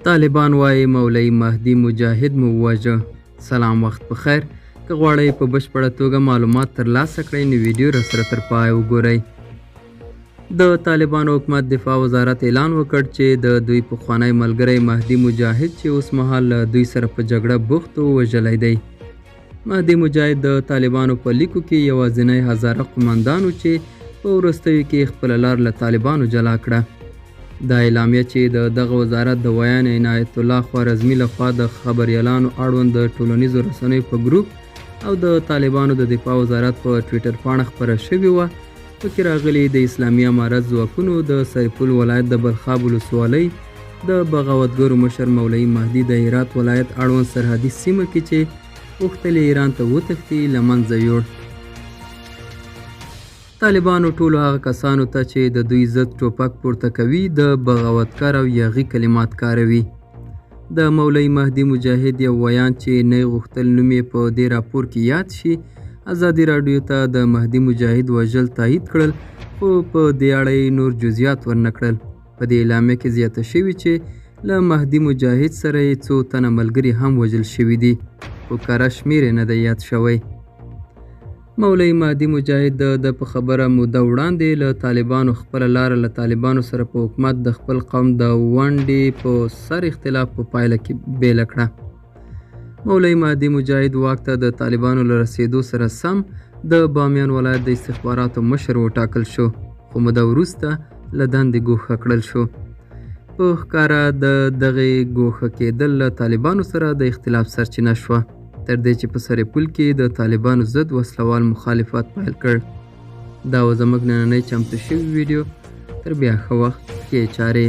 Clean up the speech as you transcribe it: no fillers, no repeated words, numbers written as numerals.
طالبان وایي مولوي مهدي مجاهد مو وواژه. سلام وخت بخیر. که غواړئ په بشپړه توګه معلومات ترلاسه کړئ نو ویډیو راسره تر پایه وګورئ. د طالبانو حکومت دفاع وزارت اعلان وکړ چې د دوی پخوانی ملګری مهدي مجاهد چې اوس مهال له دوی سره په جګړه بوخت و وژلی دی. مهدي مجاهد د طالبانو په لیکو کې یوازینی هزاره قمندان و چې په وروستیو کې خپله لار له طالبانو جلا کړه. دا اعلامیه چې د دغه وزارت د ویان عنایت الله خوارزمي لخوا د خبریالانو اړوند د ټولنیزو رسنیو په ګروپ او د طالبانو د دفاع وزارت په ټویټر پاڼه خپره شوې وه. پکې راغلي د اسلامي امارت ځواکونو د سیفل ولایت د بلخاب ولسوالۍ د بغاوتګرو مشر مولوي مهدي د هرات ولایت اړوند سرحدي سیمه کې چې غوښتل ایران ته وتښتي له منځه یوړ. طالبانو ټولو هغه کسانو ته چې د دوی ضد ټوپک پورته کوي د بغاوتکار او یاغي کلمات کاروي. د مولوي مهدي مجاهد یو ویان چې نه غوښتل نوم یې په دې راپور کې یاد شي ازادي راډیو ته د مهدي مجاهد وژل تایید کړل خو په دې اړه یې نور جزئیات ورنه کړل. په دې اعلامیه کې زیاته شوي چې له مهدي مجاهد سره یې څو تنه ملګري هم وژل شوي دي خو کره شمېر یې نه دی یاد شوی. مولوي مهدي مجاهد د په خبره موده وړاندې له طالبانو خپله لاره له طالبانو سره په حکومت د خپل قوم د ونډې په سر اختلاف په پایله کې بیله کړه. مولوي مهدي مجاهد واک ته د طالبانو له رسېدو سره سم د بامیان ولایت د استخباراتو مشر وټاکل شو خو موده وروسته له دندې ګوښه کړل شو. په ښکاره د دغې ګوښه کېدل له طالبانو سره د اختلاف سرچینه شوه تر دې چې په سرپل کې د طالبانو ضد وسلوال مخالفت پیل کړ. دا و زموږ نننۍ چمتو شوې ویډیو. تر بیا ښه وخت کې چارې